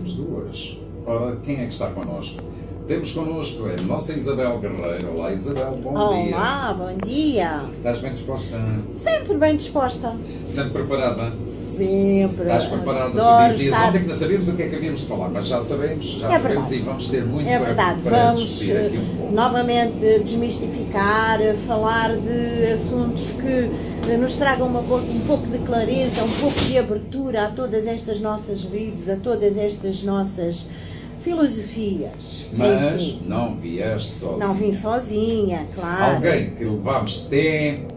temos duas. Ora, quem é que está connosco? Temos connosco a nossa Isabel Guerreiro. Olá, Isabel, bom dia. Olá, bom dia. Estás bem disposta? Sempre bem disposta. Sempre preparada? Sempre. Estás preparada? Adoro Tu dizias estar... ontem que não sabíamos o que é que havíamos de falar, mas já sabemos e vamos ter muito para discutir aqui um pouco. Novamente desmistificar, falar de assuntos que nos tragam um pouco de clareza, um pouco de abertura a todas estas nossas redes, a todas estas nossas filosofias. Mas enfim, não vieste sozinha. não vim sozinha, claro. Alguém que levámos tempo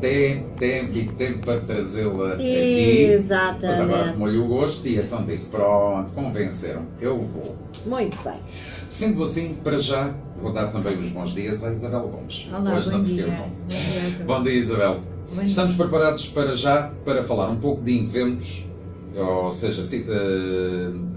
para trazê-la aqui. Exatamente. Mas agora tomou-lhe o gosto e então disse, pronto, convenceram, eu vou. Muito bem. Sendo assim, para já, vou dar também os bons dias à Isabel Gomes. Olá, Hoje bom não te dia. fiquei bom. Bom dia. Bom dia, Isabel. Bom Estamos dia. preparados para já para falar um pouco de eventos, ou seja,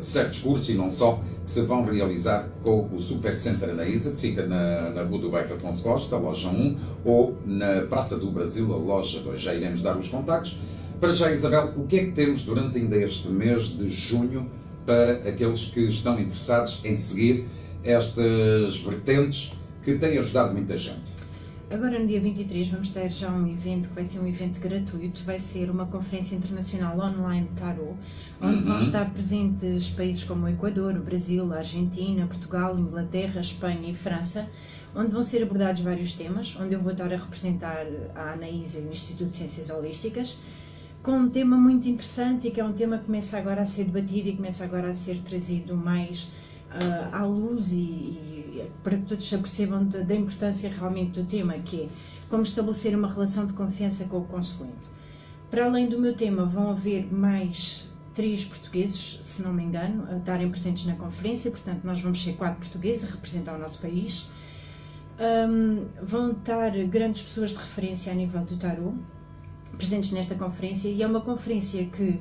certos cursos e não só, que se vão realizar com o Super Center Anaísa, que fica na Rua do Bairro Afonso Costa, loja 1, ou na Praça do Brasil, a loja 2. Já iremos dar os contactos. Para já, Isabel, o que é que temos durante ainda este mês de junho para aqueles que estão interessados em seguir estas vertentes que têm ajudado muita gente? Agora no dia 23 vamos ter já um evento que vai ser um evento gratuito, vai ser uma conferência internacional online de tarot, onde vão estar presentes países como o Equador, o Brasil, a Argentina, Portugal, Inglaterra, Espanha e França, onde vão ser abordados vários temas, onde eu vou estar a representar a Anaísa e o Instituto de Ciências Holísticas, com um tema muito interessante e que é um tema que começa agora a ser debatido e começa agora a ser trazido mais à luz e para que todos se apercebam da importância realmente do tema, que é como estabelecer uma relação de confiança com o consulente. Para além do meu tema, vão haver mais 3 portugueses, se não me engano, a estarem presentes na conferência, portanto nós vamos ser 4 portugueses a representar o nosso país. Vão estar grandes pessoas de referência a nível do tarot presentes nesta conferência, e é uma conferência que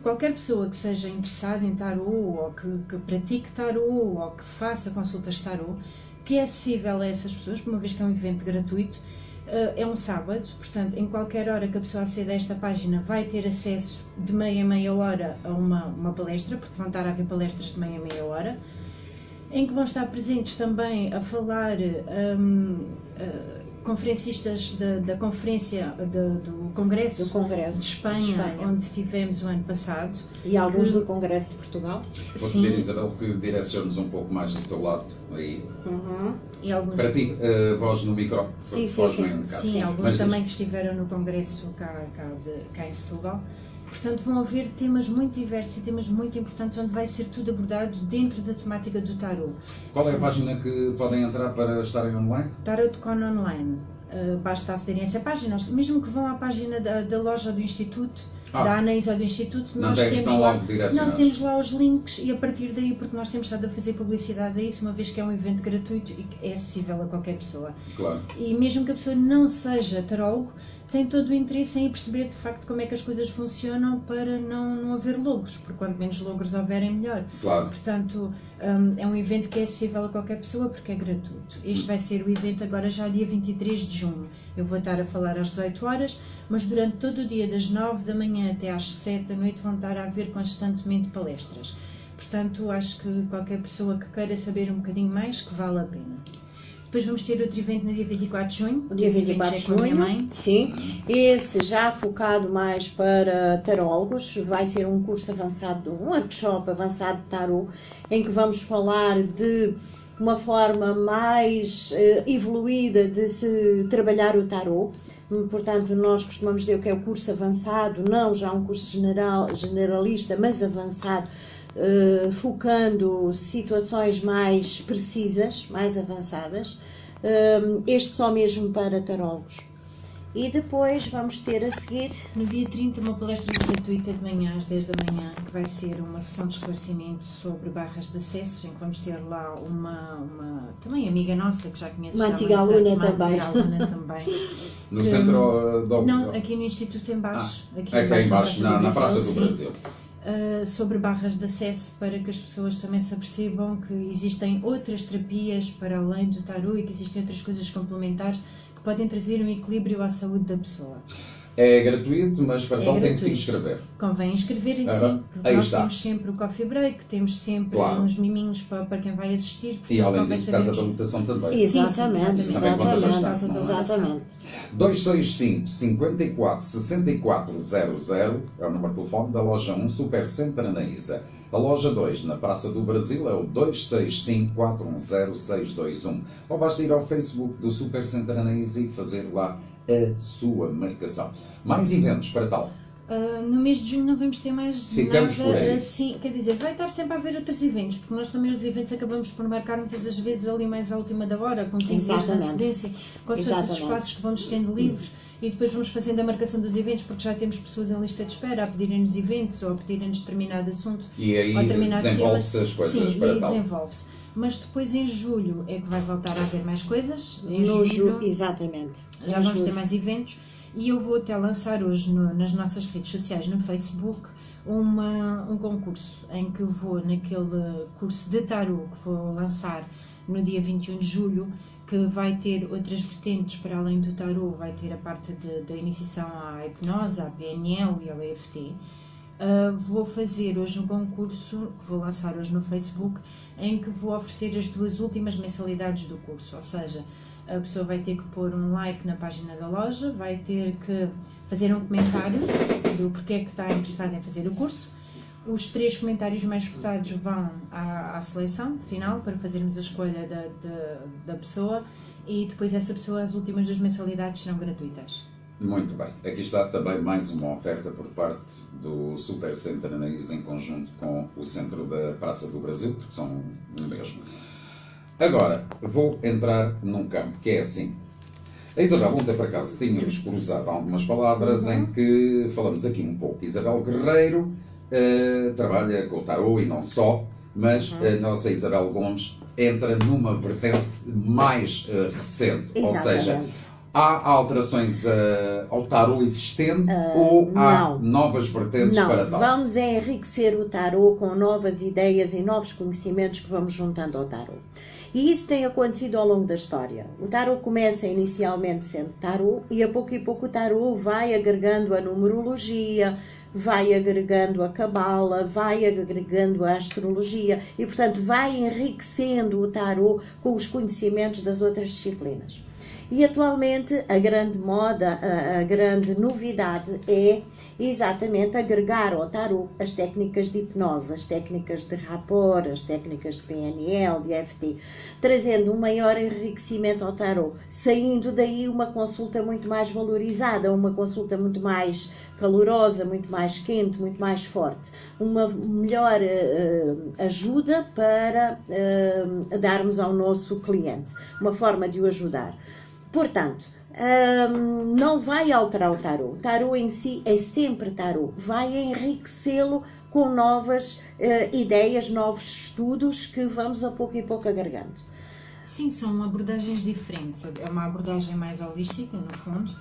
qualquer pessoa que seja interessada em tarot, ou que pratique tarot, ou que faça consultas de tarot, que é acessível a essas pessoas, uma vez que é um evento gratuito, é um sábado, portanto, em qualquer hora que a pessoa aceda a esta página vai ter acesso de meia em meia hora a uma palestra, porque vão estar a haver palestras de meia em meia hora, em que vão estar presentes também a falar conferencistas da conferência do Congresso de Espanha, onde tivemos o ano passado. E alguns do Congresso de Portugal. Vou pedir, Isabel, que direciones um pouco mais do teu lado aí. E alguns... Para ti, voz no micro. Sim, alguns mas também que estiveram no Congresso cá em Setúbal. Portanto, vão haver temas muito diversos e temas muito importantes, onde vai ser tudo abordado dentro da temática do tarot. Qual é a página que podem entrar para estarem online? Tarotcon Online. Basta acederem a essa página. Mesmo que vão à página da loja do Instituto, da Anaísa do Instituto, nós temos lá os links, e a partir daí, porque nós temos estado a fazer publicidade a isso, uma vez que é um evento gratuito e que é acessível a qualquer pessoa. Claro. E mesmo que a pessoa não seja tarólogo, tem todo o interesse em perceber de facto como é que as coisas funcionam para não haver logros, porque quanto menos logros houverem, melhor. Claro. Portanto, é um evento que é acessível a qualquer pessoa porque é gratuito. Este vai ser o evento agora já dia 23 de junho. Eu vou estar a falar às 18 horas, mas durante todo o dia, das 9 da manhã até às 7 da noite, vão estar a haver constantemente palestras. Portanto, acho que qualquer pessoa que queira saber um bocadinho mais, que vale a pena. Depois vamos ter outro evento no dia 24 de junho. O dia 24 de junho, sim. Esse já focado mais para tarólogos. Vai ser um curso avançado, um workshop avançado de tarot, em que vamos falar de uma forma mais evoluída de se trabalhar o tarot. Portanto, nós costumamos dizer que é o curso avançado, não já um curso generalista, mas avançado, focando situações mais precisas, mais avançadas, este só mesmo para tarólogos. E depois vamos ter a seguir, no dia 30, uma palestra gratuita de manhã às 10 da manhã, que vai ser uma sessão de esclarecimento sobre barras de acesso, em que vamos ter lá uma também amiga nossa, que já conhece, uma antiga aluna também. No centro do... Não, aqui no Instituto em baixo. Aqui embaixo, na Praça do Brasil. Sobre barras de acesso, para que as pessoas também se apercebam que existem outras terapias para além do tarot e que existem outras coisas complementares que podem trazer um equilíbrio à saúde da pessoa. É gratuito, mas para tal tem que se inscrever. Convém inscreverem-se, porque nós temos sempre o coffee break, temos sempre uns miminhos para quem vai assistir. E além disso, casa da votação também. Exatamente, exatamente. 265 54 64 00 é o número de telefone da loja 1 Supercenter Anaísa. A loja 2, na Praça do Brasil, é o 265 410 621. Ou basta ir ao Facebook do Supercenter Anaísa e fazer lá a sua marcação. Mais eventos para tal? No mês de junho não vamos ter mais Ficamos nada por aí. assim, quer dizer, vai estar sempre a haver outros eventos, porque nós também os eventos acabamos por marcar muitas das vezes ali mais à última da hora, com 15 dias de antecedência, com os espaços que vamos tendo livres, e depois vamos fazendo a marcação dos eventos, porque já temos pessoas em lista de espera a pedirem-nos eventos ou a pedirem-nos determinado assunto. E aí desenvolve-se as coisas sim, para e tal. desenvolve-se. Mas depois em julho é que vai voltar a haver mais coisas. Em julho, exatamente. Já vamos ter mais eventos. E eu vou até lançar hoje nas nossas redes sociais, no Facebook, um concurso em que vou naquele curso de tarot que vou lançar no dia 21 de julho, que vai ter outras vertentes para além do tarot, vai ter a parte da iniciação à hipnose, à PNL e ao EFT. Vou fazer hoje um concurso, que vou lançar hoje no Facebook, em que vou oferecer as 2 últimas mensalidades do curso, ou seja, a pessoa vai ter que pôr um like na página da loja, vai ter que fazer um comentário do porquê que está interessado em fazer o curso. Os 3 comentários mais votados vão à seleção final para fazermos a escolha da pessoa, e depois essa pessoa, as últimas 2 mensalidades serão gratuitas. Muito bem. Aqui está também mais uma oferta por parte do Supercenter Anaísa em conjunto com o Centro da Praça do Brasil, porque são o mesmo. Agora, vou entrar num campo que é assim. A Isabel, ontem por acaso, tínhamos cruzado algumas palavras em que falamos aqui um pouco. Isabel Guerreiro trabalha com o tarot e não só, mas a nossa Isabel Gomes entra numa vertente mais recente. Exatamente. Ou seja, há alterações ao tarot existente ou há novas vertentes para tal? Vamos enriquecer o tarot com novas ideias e novos conhecimentos que vamos juntando ao tarot. E isso tem acontecido ao longo da história. O tarot começa inicialmente sendo tarot e a pouco o tarot vai agregando a numerologia, vai agregando a cabala, vai agregando a astrologia e, portanto, vai enriquecendo o tarot com os conhecimentos das outras disciplinas. E atualmente a grande moda, a grande novidade é exatamente agregar ao tarot as técnicas de hipnose, as técnicas de rapport, as técnicas de PNL, de EFT, trazendo um maior enriquecimento ao tarot, saindo daí uma consulta muito mais valorizada, uma consulta muito mais calorosa, muito mais quente, muito mais forte, uma melhor ajuda para darmos ao nosso cliente, uma forma de o ajudar. Portanto, não vai alterar o tarot. O tarot em si é sempre tarot. Vai enriquecê-lo com novas ideias, novos estudos que vamos a pouco e pouco agregando. Sim, são abordagens diferentes. É uma abordagem mais holística, no fundo,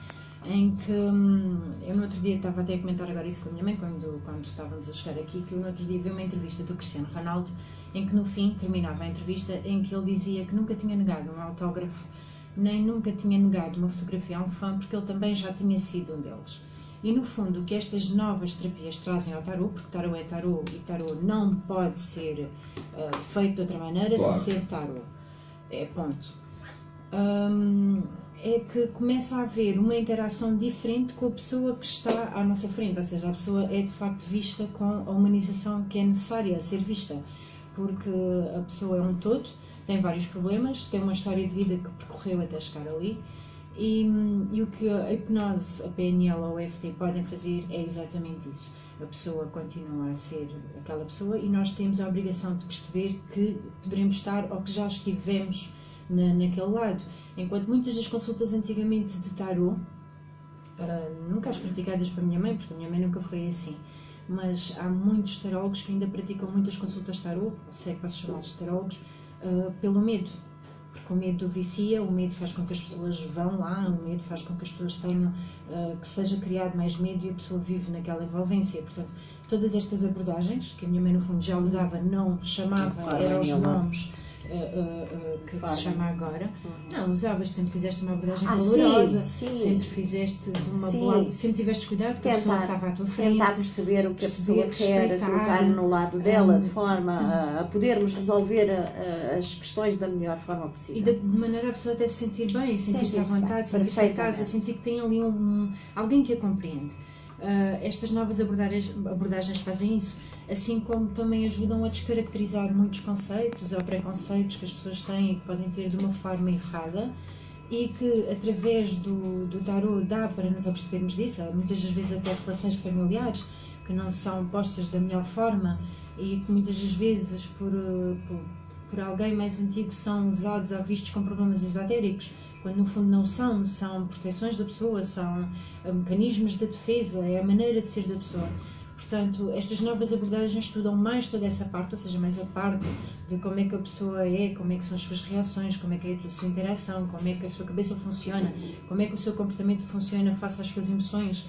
em que eu no outro dia estava até a comentar agora isso com a minha mãe, quando estávamos a chegar aqui, que eu no outro dia vi uma entrevista do Cristiano Ronaldo, em que no fim terminava a entrevista em que ele dizia que nunca tinha negado um autógrafo, nem nunca tinha negado uma fotografia a um fã, porque ele também já tinha sido um deles. E no fundo o que estas novas terapias trazem ao tarot, porque tarot é tarot e tarot não pode ser feito de outra maneira, claro, sem ser tarot, é ponto. É que começa a haver uma interação diferente com a pessoa que está à nossa frente, ou seja, a pessoa é de facto vista com a humanização que é necessária a ser vista, porque a pessoa é um todo, tem vários problemas, tem uma história de vida que percorreu até chegar ali, e o que a hipnose, a PNL ou o EFT podem fazer é exatamente isso. A pessoa continua a ser aquela pessoa e nós temos a obrigação de perceber que poderemos estar ou que já estivemos naquele lado. Enquanto muitas das consultas antigamente de tarot, nunca as praticadas para a minha mãe, porque a minha mãe nunca foi assim, mas há muitos tarólogos que ainda praticam muitas consultas tarot, se é que posso chamar de tarólogos, pelo medo, porque o medo vicia, o medo faz com que as pessoas vão lá, o medo faz com que as pessoas tenham, que seja criado mais medo e a pessoa vive naquela envolvência. Portanto, todas estas abordagens, que a minha mãe no fundo já usava, não chamava, eram os nomes que se chama agora. Não, usavas, sempre fizeste uma abordagem calorosa, sempre fizeste sempre tiveste cuidado com a pessoa que estava à tua frente. Tentar perceber o que a pessoa quer, colocar no lado dela, de forma a podermos resolver as questões da melhor forma possível. E de maneira a pessoa até se sentir bem, sentir-se à vontade, sentir-se em casa, sentir que tem ali alguém que a compreende. Estas novas abordagens fazem isso, assim como também ajudam a descaracterizar muitos conceitos ou preconceitos que as pessoas têm e que podem ter de uma forma errada, e que através do tarot dá para nos apercebermos disso. Muitas das vezes até relações familiares que não são postas da melhor forma e que muitas das vezes por alguém mais antigo são usados ou vistos com problemas esotéricos, quando no fundo não são proteções da pessoa, são mecanismos de defesa, é a maneira de ser da pessoa. Portanto, estas novas abordagens estudam mais toda essa parte, ou seja, mais a parte de como é que a pessoa é, como é que são as suas reações, como é que é a sua interação, como é que a sua cabeça funciona, como é que o seu comportamento funciona face às suas emoções.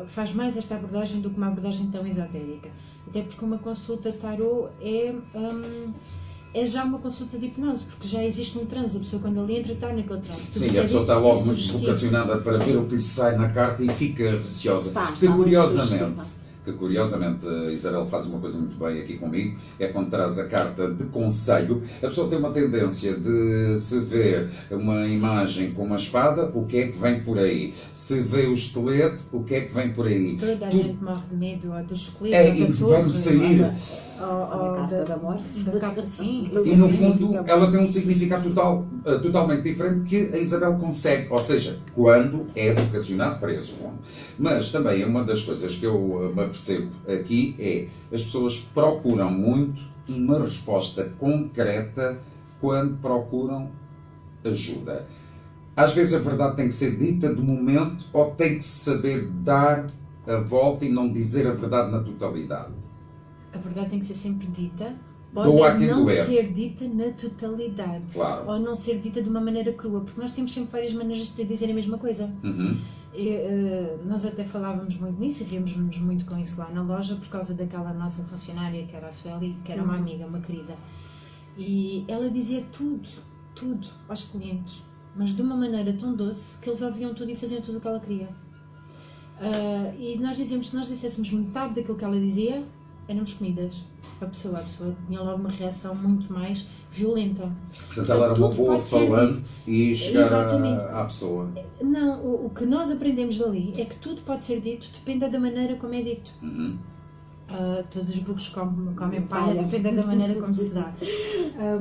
Faz mais esta abordagem do que uma abordagem tão esotérica. Até porque uma consulta tarot é já uma consulta de hipnose, porque já existe um transe, a pessoa quando ali entra está naquele transe. Sim, a pessoa está logo muito vocacionada para ver o que lhe sai na carta e fica receosa. Que curiosamente a Isabel faz uma coisa muito bem aqui comigo, é quando traz a carta de conselho, a pessoa tem uma tendência de se ver uma imagem com uma espada, o que é que vem por aí? Se vê o esqueleto, o que é que vem por aí? Toda a gente morre de medo do esqueleto, e vamos sair... da morte. Da carta, sim. E no fundo ela tem um significado totalmente diferente que a Isabel consegue, ou seja, quando é vocacionado para esse ponto. Mas também uma das coisas que eu me apercebo aqui é as pessoas procuram muito uma resposta concreta quando procuram ajuda. Às vezes a verdade tem que ser dita de momento ou tem que saber dar a volta e não dizer a verdade na totalidade. A verdade tem que ser sempre dita, pode não ser dita na totalidade, claro. Ou não ser dita de uma maneira crua, porque nós temos sempre várias maneiras de poder dizer a mesma coisa. Nós até falávamos muito nisso e ríamos-nos muito com isso lá na loja, por causa daquela nossa funcionária, que era a Sueli, que era uma amiga, uma querida, e ela dizia tudo aos clientes, mas de uma maneira tão doce que eles ouviam tudo e faziam tudo o que ela queria. E nós dizíamos, se nós disséssemos metade daquilo que ela dizia, éramos comidas. A pessoa tinha logo uma reação muito mais violenta. Portanto, ela era uma boa falante e chegar à pessoa. Não, o que nós aprendemos dali é que tudo pode ser dito, depende da maneira como é dito. Todos os burros comem palha, depende da maneira como se dá.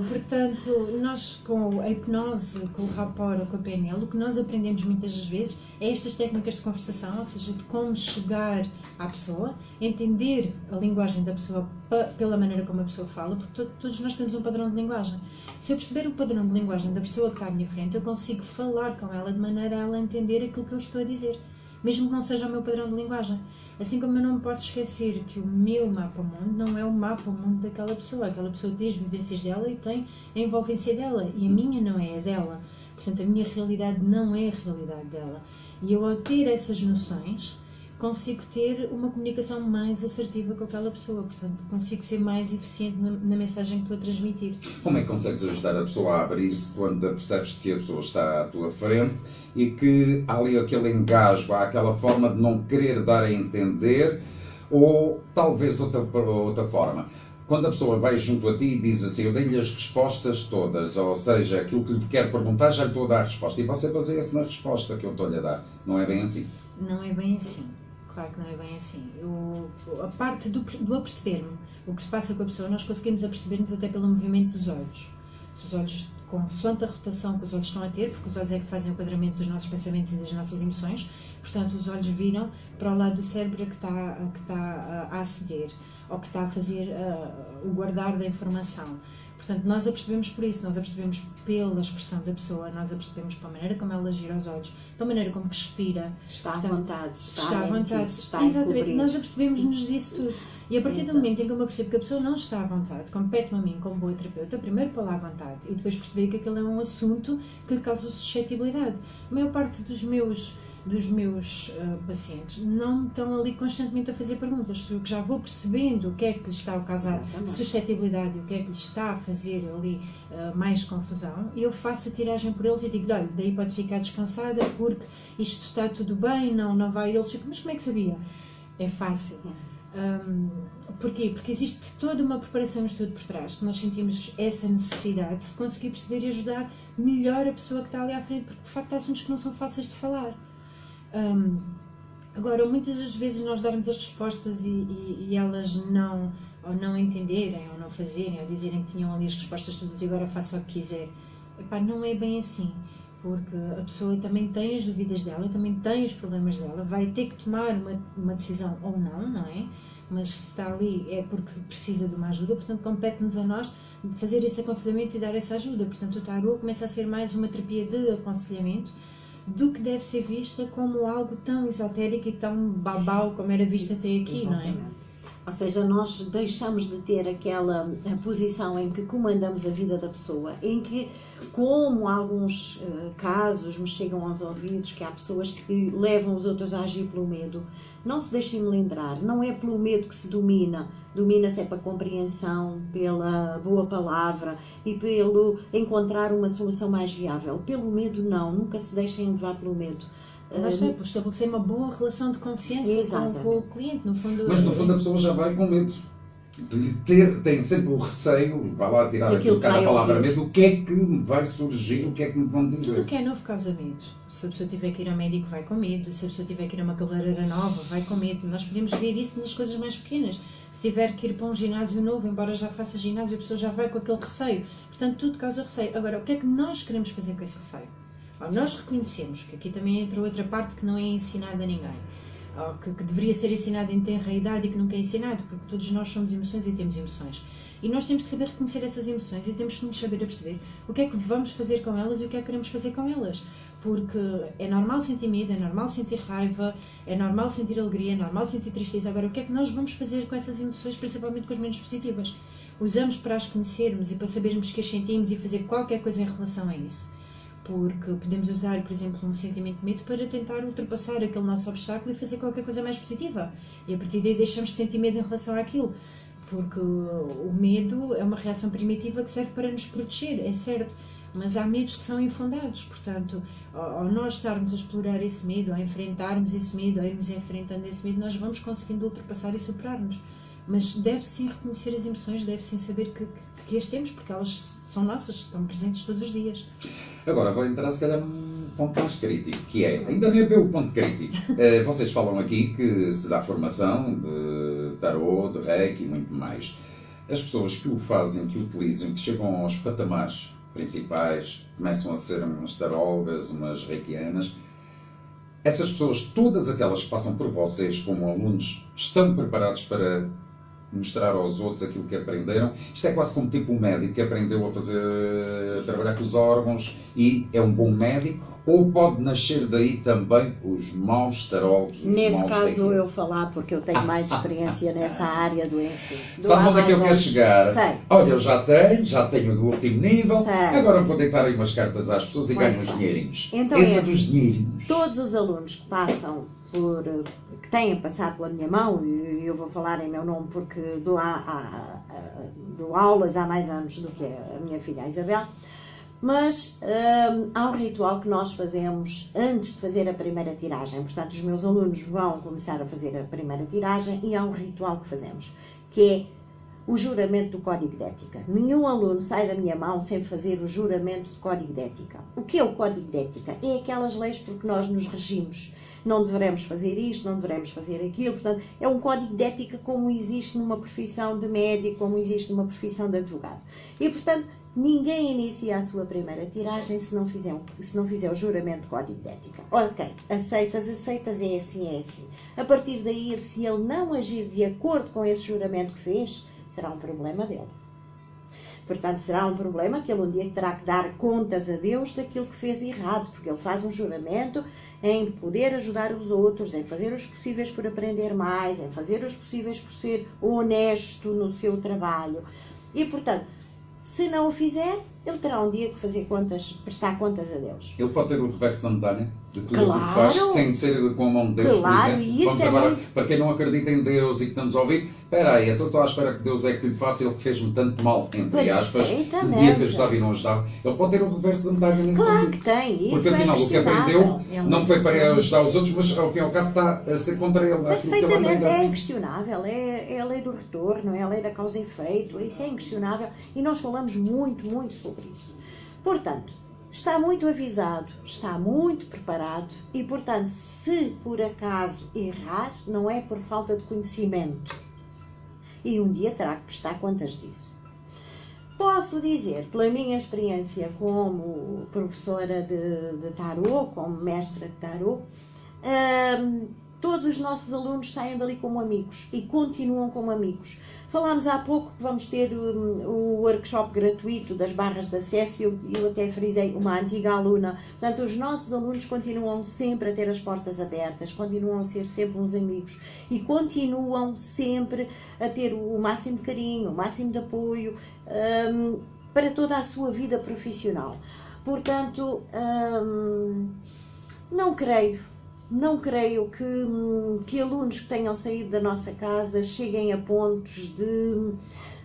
Portanto, nós com a hipnose, com o rapport, com a PNL, o que nós aprendemos muitas das vezes é estas técnicas de conversação, ou seja, de como chegar à pessoa, entender a linguagem da pessoa pela maneira como a pessoa fala, porque todos nós temos um padrão de linguagem. Se eu perceber o padrão de linguagem da pessoa que está à minha frente, eu consigo falar com ela de maneira a ela entender aquilo que eu estou a dizer, mesmo que não seja o meu padrão de linguagem. Assim como eu não me posso esquecer que o meu mapa-mundo não é o mapa-mundo daquela pessoa. Aquela pessoa tem as vivências dela e tem a envolvência dela, e a minha não é a dela. Portanto, a minha realidade não é a realidade dela. E eu, ao ter essas noções, consigo ter uma comunicação mais assertiva com aquela pessoa. Portanto, consigo ser mais eficiente na mensagem que estou a transmitir. Como é que consegues ajudar a pessoa a abrir-se quando percebes que a pessoa está à tua frente e que há ali aquele engasgo, há aquela forma de não querer dar a entender, ou talvez outra forma? Quando a pessoa vai junto a ti e diz assim, eu dei-lhe as respostas todas, ou seja, aquilo que lhe quer perguntar, já lhe estou a dar a resposta, e você baseia-se na resposta que eu estou-lhe a dar. Não é bem assim? Não é bem assim. Claro que não é bem assim. A parte do aperceber-me, o que se passa com a pessoa, nós conseguimos aperceber-nos até pelo movimento dos olhos. Se os olhos, consoante a rotação que os olhos estão a ter, porque os olhos é que fazem o enquadramento dos nossos pensamentos e das nossas emoções, portanto os olhos viram para o lado do cérebro que está a aceder, ou que está a fazer o guardar da informação. Portanto, nós a percebemos por isso, nós a percebemos pela expressão da pessoa, nós a percebemos pela maneira como ela gira os olhos, pela maneira como respira. Se está à vontade, se está à vontade. Exatamente, nós a percebemos-nos disso tudo. E a partir do momento em que eu me percebo que a pessoa não está à vontade, compete-me a mim como boa terapeuta, primeiro pô-la à vontade e depois perceber que aquele é um assunto que lhe causa suscetibilidade. A maior parte dos meus dos meus pacientes não estão ali constantemente a fazer perguntas. Eu já vou percebendo o que é que lhes está a causar suscetibilidade, o que é que lhes está a fazer ali mais confusão, e eu faço a tiragem por eles e digo, olha, daí pode ficar descansada porque isto está tudo bem, não vai. Eles ficam, mas como é que sabia? É fácil. Porquê? Porque existe toda uma preparação no estudo por trás, que nós sentimos essa necessidade de conseguir perceber e ajudar melhor a pessoa que está ali à frente, porque de facto há assuntos que não são fáceis de falar. Agora, muitas das vezes nós darmos as respostas e elas ou não entenderem, ou não fazerem, ou dizerem que tinham ali as respostas todas e agora faça o que quiser. Epá, não é bem assim, porque a pessoa também tem as dúvidas dela, também tem os problemas dela, vai ter que tomar uma decisão ou não é? Mas se está ali é porque precisa de uma ajuda, portanto compete-nos a nós fazer esse aconselhamento e dar essa ajuda. Portanto o tarô começa a ser mais uma terapia de aconselhamento do que deve ser vista como algo tão esotérico e tão babau como era visto até aqui. Exatamente. Não é? Ou seja, nós deixamos de ter aquela posição em que comandamos a vida da pessoa, em que, como alguns casos me chegam aos ouvidos, que há pessoas que levam os outros a agir pelo medo. Não se deixem melindrar, não é pelo medo que se domina-se é pela compreensão, pela boa palavra e pelo encontrar uma solução mais viável. Pelo medo não, nunca se deixem levar pelo medo. Mas por estabelecer uma boa relação de confiança com o cliente, no fundo. Mas no fundo a pessoa já vai com medo. Tem sempre o receio, vai lá tirar aquilo cada palavra medo, o que é que vai surgir, o que é que me vão dizer. Tudo o que é novo causa medo. Se a pessoa tiver que ir ao médico, vai com medo. Se a pessoa tiver que ir a uma cabeleireira nova, vai com medo. Nós podemos ver isso nas coisas mais pequenas. Se tiver que ir para um ginásio novo, embora já faça ginásio, a pessoa já vai com aquele receio. Portanto, tudo causa receio. Agora, o que é que nós queremos fazer com esse receio? Nós reconhecemos que aqui também entra outra parte que não é ensinada a ninguém, que deveria ser ensinada em tenra idade e que nunca é ensinado, porque todos nós somos emoções e temos emoções. E nós temos que saber reconhecer essas emoções e temos que nos saber a perceber o que é que vamos fazer com elas e o que é que queremos fazer com elas. Porque é normal sentir medo, é normal sentir raiva, é normal sentir alegria, é normal sentir tristeza. Agora, o que é que nós vamos fazer com essas emoções, principalmente com as menos positivas? Usamos para as conhecermos e para sabermos que as sentimos e fazer qualquer coisa em relação a isso. Porque podemos usar, por exemplo, um sentimento de medo para tentar ultrapassar aquele nosso obstáculo e fazer qualquer coisa mais positiva. E a partir daí deixamos de sentir medo em relação àquilo. Porque o medo é uma reação primitiva que serve para nos proteger, é certo. Mas há medos que são infundados. Portanto, ao nós estarmos a explorar esse medo, ao enfrentarmos esse medo, ao irmos enfrentando esse medo, nós vamos conseguindo ultrapassar e superar-nos. Mas deve-se sim reconhecer as emoções, deve-se sim saber que as temos, porque elas são nossas, estão presentes todos os dias. Agora vou entrar se calhar num ponto mais crítico, que é, ainda nem ver o ponto crítico. Vocês falam aqui que se dá formação de tarô, de reiki e muito mais. As pessoas que o fazem, que o utilizam, que chegam aos patamares principais, começam a ser umas tarólogas, umas reikianas, essas pessoas, todas aquelas que passam por vocês como alunos, estão preparados para mostrar aos outros aquilo que aprenderam? Isto é quase como tipo um médico que aprendeu a trabalhar com os órgãos e é um bom médico, ou pode nascer daí também os maus tarólogos? Nesse caso eu falar, porque eu tenho mais experiência nessa área do ensino. Sabes onde é que eu quero chegar? Sei. Olha, eu já tenho do último nível, agora vou deitar aí umas cartas às pessoas e ganho uns dinheirinhos. Então esse dos dinheirinhos. Todos os alunos que passam que têm passado pela minha mão, e eu vou falar em meu nome porque dou aulas há mais anos do que a minha filha a Isabel, mas há um ritual que nós fazemos antes de fazer a primeira tiragem. Portanto, os meus alunos vão começar a fazer a primeira tiragem e há um ritual que fazemos, que é o juramento do Código de Ética. Nenhum aluno sai da minha mão sem fazer o juramento de Código de Ética. O que é o Código de Ética? É aquelas leis por que nós nos regimos. Não deveremos fazer isto, não deveremos fazer aquilo. Portanto, é um código de ética como existe numa profissão de médico, como existe numa profissão de advogado. E, portanto, ninguém inicia a sua primeira tiragem se não fizer o juramento de código de ética. Ok, aceitas, é assim, é assim. A partir daí, se ele não agir de acordo com esse juramento que fez, será um problema dele. Portanto, será um problema que ele um dia terá que dar contas a Deus daquilo que fez de errado, porque ele faz um juramento em poder ajudar os outros, em fazer os possíveis por aprender mais, em fazer os possíveis por ser honesto no seu trabalho. E, portanto, se não o fizer, ele terá um dia que fazer contas, prestar contas a Deus. Ele pode ter o reverso da medalha de tudo o Claro. que faz, sem ser com a mão de Deus, Claro, por exemplo. e isso Vamos é agora, muito- para quem não acredita em Deus e que estamos a ouvir, espera aí, então estou à espera que Deus é que lhe faça, ele que fez-me tanto mal, entre aspas, no Perfeitamente. dia que ajudava e não ajudava. Ele pode ter o reverso da medalha nesse Claro sentido. que tem, isso Porque é afinal o que aprendeu inquestionável. não foi para ajudar os outros, mas ao fim e ao cabo está a ser contra ele. aquilo que ele Perfeitamente, aprendeu. é inquestionável, é a lei do retorno, é a lei da causa e efeito, isso é inquestionável e nós falamos muito, muito sobre isso. Portanto, está muito avisado, está muito preparado e, portanto, se por acaso errar, não é por falta de conhecimento. E um dia terá que prestar contas disso. Posso dizer, pela minha experiência como professora de tarô, como mestra de tarô, todos os nossos alunos saem dali como amigos e continuam como amigos. Falámos há pouco que vamos ter o workshop gratuito das barras de acesso e eu até frisei uma antiga aluna. Portanto, os nossos alunos continuam sempre a ter as portas abertas, continuam a ser sempre uns amigos e continuam sempre a ter o máximo de carinho, o máximo de apoio para toda a sua vida profissional. Portanto, não creio que alunos que tenham saído da nossa casa cheguem a pontos de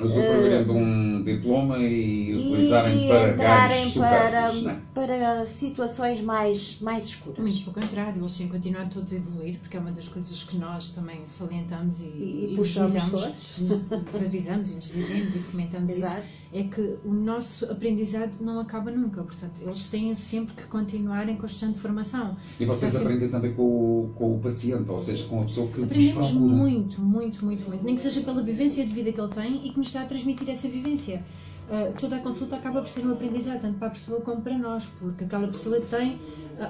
Usufruírem de um diploma e utilizarem para entrarem ganhos supérfluos, não é? para situações mais escuras. Muito pelo contrário, eles têm continuado todos a evoluir, porque é uma das coisas que nós também salientamos E puxamos todos. lhes avisamos e lhes dizemos e fomentamos Exato. isso, é que o nosso aprendizado não acaba nunca, portanto, eles têm sempre que continuar em constante formação. E vocês Portanto, aprendem também com o paciente, ou seja, com a pessoa que vos aprendemos procura. muito, nem que seja pela vivência de vida que ele tem e que nos está a transmitir essa vivência. Toda a consulta acaba por ser um aprendizado, tanto para a pessoa como para nós, porque aquela pessoa tem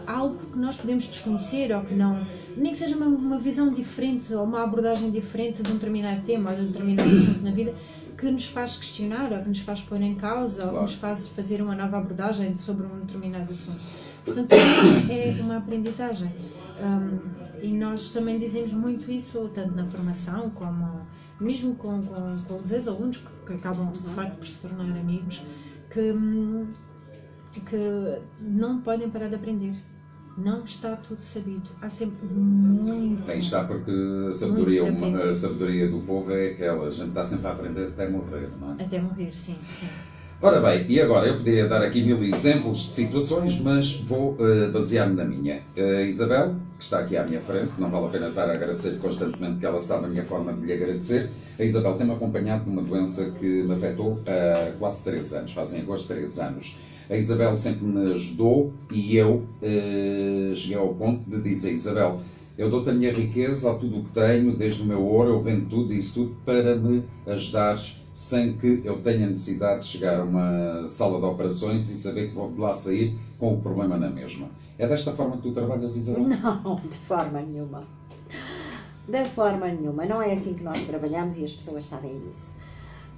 algo que nós podemos desconhecer ou que não, nem que seja uma visão diferente ou uma abordagem diferente de um determinado tema ou de um determinado assunto na vida, que nos faz questionar ou que nos faz pôr em causa ou que nos faz fazer uma nova abordagem sobre um determinado assunto. Portanto, é uma aprendizagem. E nós também dizemos muito isso, tanto na formação como mesmo com os ex-alunos que acabam de facto por se tornar amigos, que não podem parar de aprender. Não está tudo sabido. Há sempre muito. Aí está, porque a sabedoria do povo é aquela, a gente está sempre a aprender até morrer, não é? Até morrer, sim. Ora bem, e agora eu poderia dar aqui 1000 exemplos de situações, mas vou basear-me na minha. A Isabel, que está aqui à minha frente, não vale a pena estar a agradecer constantemente, que ela sabe a minha forma de lhe agradecer. A Isabel tem-me acompanhado de uma doença que me afetou há quase 3 anos, fazem agora 3 anos. A Isabel sempre me ajudou e eu cheguei ao ponto de dizer: Isabel, eu dou-te a minha riqueza, tudo o que tenho, desde o meu ouro, eu vendo tudo, isso tudo, para me ajudares, sem que eu tenha necessidade de chegar a uma sala de operações e saber que vou de lá sair com o problema na mesma. É desta forma que tu trabalhas, Isabel? Não, de forma nenhuma. De forma nenhuma. Não é assim que nós trabalhamos e as pessoas sabem disso.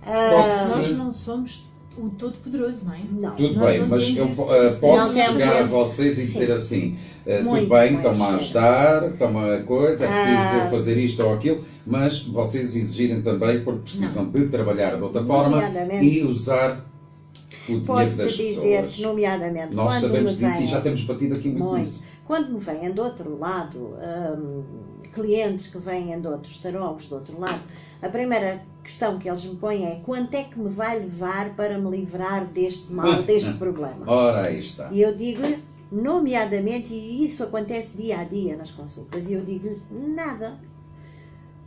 Nós não somos o Todo-Poderoso, não é? Não. Tudo Nós bem, não mas temos eu esse- posso não temos chegar a esse- vocês e sim. dizer assim: Muito, tudo bem, muito estão-me a cheiro. ajudar, estão-me a coisa, é preciso Ah. fazer isto ou aquilo, mas vocês exigirem também porque precisam de trabalhar de outra forma Nomeadamente. e usar o dinheiro Posso-te das dizer pessoas. que, nomeadamente, Nós quando sabemos me disso e vêm, já temos batido aqui muito nisso. quando me vêm do outro lado, clientes que vêm de outros tarólogos do outro lado, a primeira questão que eles me põem é: quanto é que me vai levar para me livrar deste mal, deste problema? Ora, aí está. E eu digo-lhe, nomeadamente, e isso acontece dia a dia nas consultas, e eu digo-lhe: nada.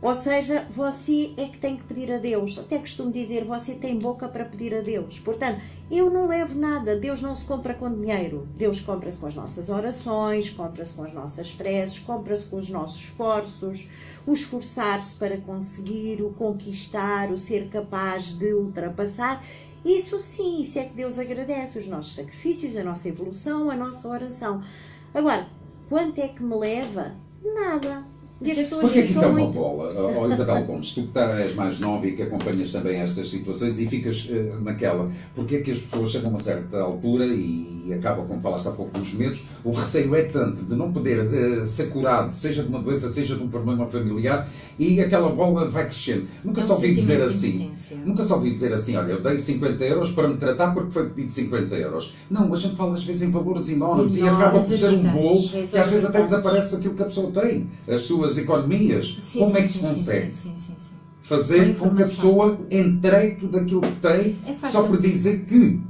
Ou seja, você é que tem que pedir a Deus. Até costumo dizer, você tem boca para pedir a Deus. Portanto, eu não levo nada. Deus não se compra com dinheiro. Deus compra-se com as nossas orações, compra-se com as nossas preces, compra-se com os nossos esforços, o esforçar-se para conseguir, o conquistar, o ser capaz de ultrapassar. Isso sim, isso é que Deus agradece, os nossos sacrifícios, a nossa evolução, a nossa oração. Agora, quanto é que me leva? Nada. E as pessoas Porque é que isso é uma muito... bola? Isabel Gomes, tu que és mais nova e que acompanhas também estas situações e ficas naquela, porque é que as pessoas chegam a uma certa altura e acabam, como falaste há pouco, dos medos, o receio é tanto de não poder ser curado, seja de uma doença, seja de um problema familiar, e aquela bola vai crescendo. Nunca só ouvi dizer assim, olha, eu dei 50 euros para me tratar porque foi pedido 50 euros. Não, a gente fala às vezes em valores enormes e acaba por ser um bolo que às vezes até desaparece aquilo que a pessoa tem, as suas economias. Como é que se consegue fazer com que a pessoa entregue tudo aquilo que tem só por dizer que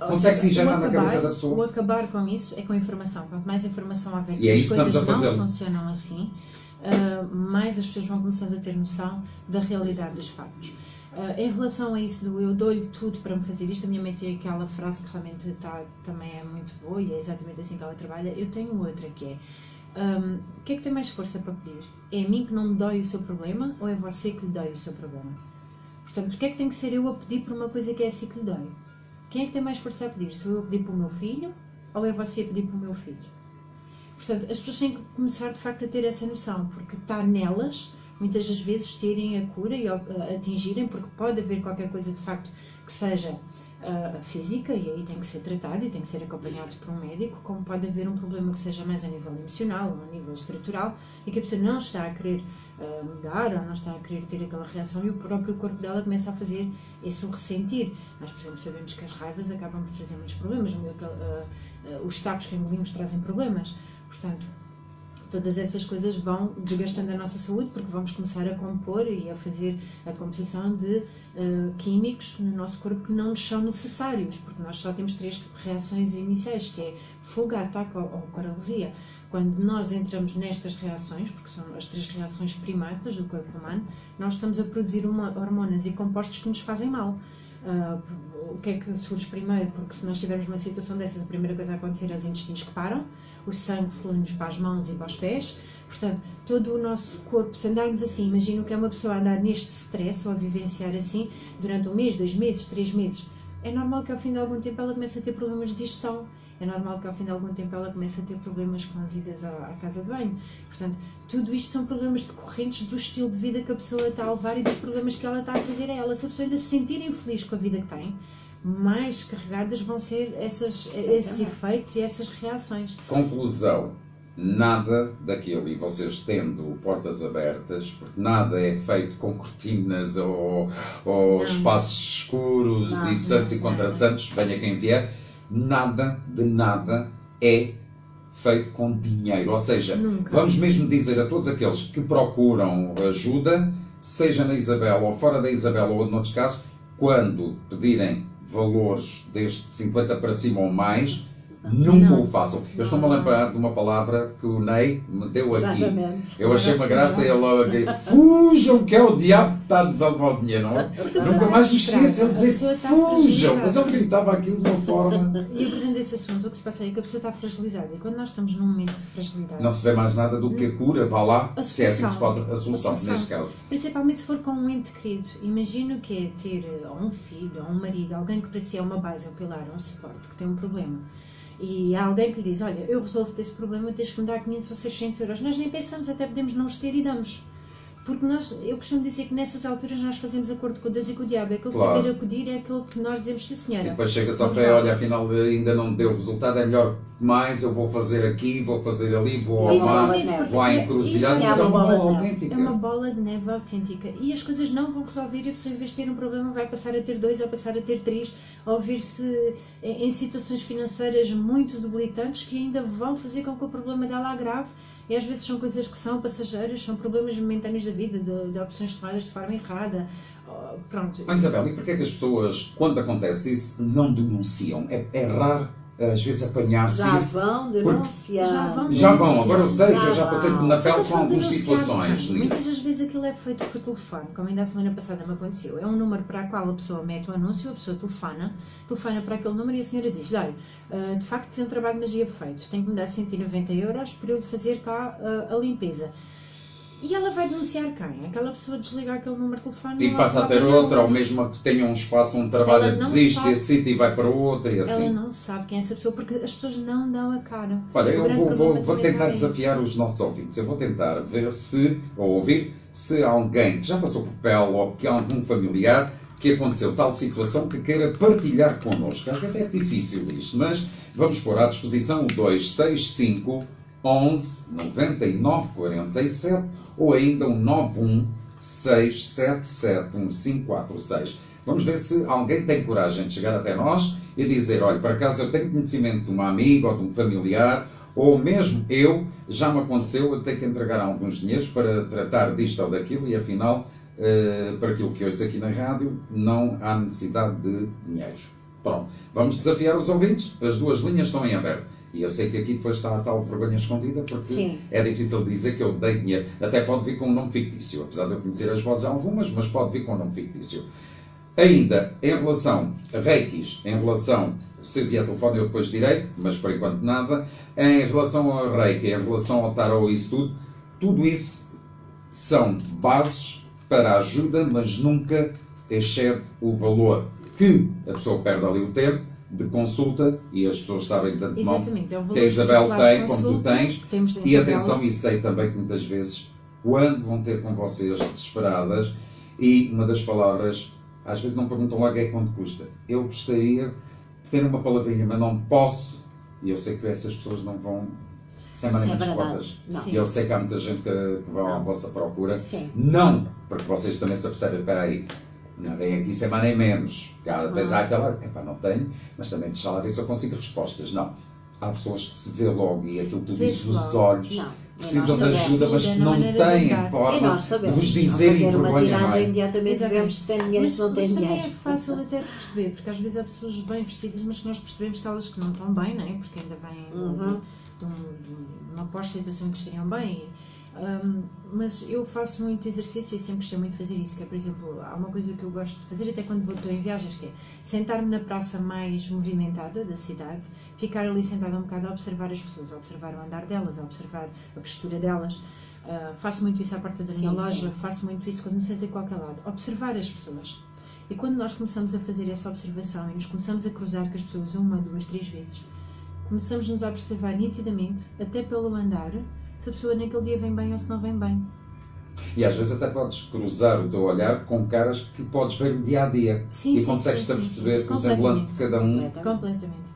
consegue-se injetar na cabeça da pessoa? O acabar com isso é com a informação. Quanto mais informação houver, e as coisas não funcionam assim, mais as pessoas vão começando a ter noção da realidade dos factos. Em relação a isso do eu dou-lhe tudo para me fazer isto, a minha mãe tem aquela frase que realmente também é muito boa e é exatamente assim que ela trabalha. Eu tenho outra que é: o que é que tem mais força para pedir? É a mim que não me dói o seu problema ou é você que lhe dói o seu problema? Portanto, porque é que tem que ser eu a pedir por uma coisa que é assim que lhe dói? Quem é que tem mais força a pedir? Sou eu a pedir para o meu filho ou é você a pedir para o meu filho? Portanto, as pessoas têm que começar de facto a ter essa noção, porque está nelas muitas das vezes terem a cura e atingirem, porque pode haver qualquer coisa de facto que seja física e aí tem que ser tratado e tem que ser acompanhado por um médico, como pode haver um problema que seja mais a nível emocional ou a nível estrutural e que a pessoa não está a querer mudar ou não está a querer ter aquela reação e o próprio corpo dela começa a fazer esse ressentir. Nós, por exemplo, sabemos que as raivas acabam por trazer muitos problemas, os sapos que engolimos trazem problemas, portanto todas essas coisas vão desgastando a nossa saúde porque vamos começar a compor e a fazer a composição de químicos no nosso corpo que não nos são necessários, porque nós só temos 3 reações iniciais, que é fuga, ataque ou paralisia. Quando nós entramos nestas reações, porque são as 3 reações primárias do corpo humano, nós estamos a produzir hormonas e compostos que nos fazem mal. O que é que surge primeiro? Porque se nós tivermos uma situação dessas, a primeira coisa a acontecer é os intestinos que param, o sangue flui-nos para as mãos e para os pés, portanto, todo o nosso corpo, se andarmos assim, imagino que é uma pessoa a andar neste stress ou a vivenciar assim durante 1 mês, 2 meses, 3 meses, é normal que ao fim de algum tempo ela comece a ter problemas de digestão, é normal que ao fim de algum tempo ela comece a ter problemas com as idas à casa de banho, portanto, tudo isto são problemas decorrentes do estilo de vida que a pessoa está a levar e dos problemas que ela está a trazer a ela. Se a pessoa ainda se sentir infeliz com a vida que tem, mais carregadas vão ser esses efeitos e essas reações. Conclusão: nada daquilo, e vocês tendo portas abertas, porque nada é feito com cortinas ou espaços escuros e santos e contra santos, venha quem vier, nada de nada é feito com dinheiro. Ou seja, vamos mesmo dizer a todos aqueles que procuram ajuda, seja na Isabel ou fora da Isabel ou noutros casos, quando pedirem valores desde 50 para cima ou mais, nunca o façam. Eu estou-me a lembrar de uma palavra que o Ney me deu aqui. Exatamente. Eu achei uma graça e ele logo aqui, fujam, que é o diabo que está a desalvar o dinheiro, não é? Nunca mais me esqueço ele dizer fujam, mas ele gritava aquilo de uma forma. E abordando esse assunto, o que se passa é que a pessoa está fragilizada e quando nós estamos num momento de fragilidade, não se vê mais nada do que a cura, vá lá, se é assim que se pode, a solução, neste caso. Principalmente se for com um ente querido. Imagino que é ter um filho, um marido, alguém que para si é uma base, um pilar, um suporte, que tem um problema. E há alguém que lhe diz, olha, eu resolvo-te esse problema, tens que me dar 500 ou 600 euros. Nós nem pensamos, até podemos não os ter e damos. Porque eu costumo dizer que nessas alturas nós fazemos acordo com Deus e com o diabo. Aquele que vir acudir é aquele que nós dizemos, sim senhora. E depois chega-se ao pé, olha, afinal ainda não deu resultado, é melhor mais, eu vou fazer aqui, vou fazer ali, vou ao mar, vou à encruzilhada. É uma bola autêntica. É uma bola de neve autêntica. E as coisas não vão resolver e a pessoa, em vez de ter um problema, vai passar a ter 2 ou passar a ter 3, ou vir-se em situações financeiras muito debilitantes que ainda vão fazer com que o problema dela agrave. E às vezes são coisas que são passageiras, são problemas momentâneos da vida, de opções tomadas de forma errada. Pronto. Mas Isabel, e porquê é que as pessoas, quando acontece isso, não denunciam? É raro, às vezes, apanhar-se isso. Vão denunciar. Já vão, agora eu sei que eu já passei na pele com algumas situações. Muitas das vezes aquilo é feito por telefone, como ainda a semana passada me aconteceu. É um número para o qual a pessoa mete o anúncio, a pessoa telefona para aquele número e a senhora diz, olha, de facto tem um trabalho de magia feito, tem que me dar 190 euros para eu fazer cá a limpeza. E ela vai denunciar quem? Aquela pessoa desliga aquele número de telefone E passa a ter outra, ou mesmo que tenha um espaço onde trabalha, desiste desse sítio e vai para outro e assim. Ela não sabe quem é essa pessoa, porque as pessoas não dão a cara. Olha, eu vou tentar desafiar os nossos ouvintes. Eu vou tentar ver se, ou ouvir, se alguém que já passou por pele ou que há algum familiar que aconteceu tal situação que queira partilhar connosco. Às vezes é difícil isto, mas vamos pôr à disposição o 265 11 99 47 ou ainda o 91 677 1546. Vamos ver se alguém tem coragem de chegar até nós e dizer, olha, por acaso eu tenho conhecimento de uma amiga ou de um familiar, ou mesmo eu, já me aconteceu, eu tenho que entregar alguns dinheiros para tratar disto ou daquilo e afinal, para aquilo que ouço aqui na rádio, não há necessidade de dinheiros. Pronto, vamos desafiar os ouvintes, as duas linhas estão em aberto. E eu sei que aqui depois está a tal vergonha escondida, porque sim, é difícil dizer que eu dei dinheiro. Até pode vir com um nome fictício, apesar de eu conhecer as vozes algumas, mas pode vir com um nome fictício. Ainda, em relação a reikis, em relação, se vier telefone eu depois direi, mas por enquanto nada, em relação ao reiki, em relação ao tarot e isso tudo isso são bases para ajuda, mas nunca excede o valor que a pessoa perde ali o tempo de consulta, e as pessoas sabem de antemão que a Isabel tem, como tu tens, e atenção, e sei também que muitas vezes, quando vão ter com vocês desesperadas, e uma das palavras, às vezes não perguntam logo é quanto custa. Eu gostaria de ter uma palavrinha, mas não posso, e eu sei que essas pessoas não vão sem maneira de portas. E eu sei que há muita gente que vai à vossa procura. Sim. Não, porque vocês também se apercebem, espera aí, não vem aqui sem nem menos. Às vezes há aquela, epá, não tenho, mas também deixa lá ver se eu consigo respostas. Não. Há pessoas que se vê logo e aquilo que tu dizes nos olhos, precisam de ajuda, mas que não têm forma de vos dizer e vergonha. Uma tiragem imediatamente sabemos se tem dinheiro, se não tem dinheiro. Mas também é fácil até de perceber, porque às vezes há pessoas bem vestidas, mas que nós percebemos que elas que não estão bem, não é? Porque ainda vêm de uma pós-situação que estariam bem. Mas eu faço muito exercício e sempre gostei muito de fazer isso, que é, por exemplo, há uma coisa que eu gosto de fazer até quando estou em viagens, que é sentar-me na praça mais movimentada da cidade, ficar ali sentada um bocado a observar as pessoas, a observar o andar delas, a observar a postura delas. Faço muito isso à porta da minha loja, faço muito isso quando me sento em qualquer lado, observar as pessoas. E quando nós começamos a fazer essa observação e nos começamos a cruzar com as pessoas 1, 2, 3 vezes, começamos-nos a observar nitidamente, até pelo andar, se a pessoa naquele dia vem bem ou se não vem bem. E às vezes até podes cruzar o teu olhar com caras que podes ver no dia a dia e consegues-te a perceber que o semblante de cada um. Completamente.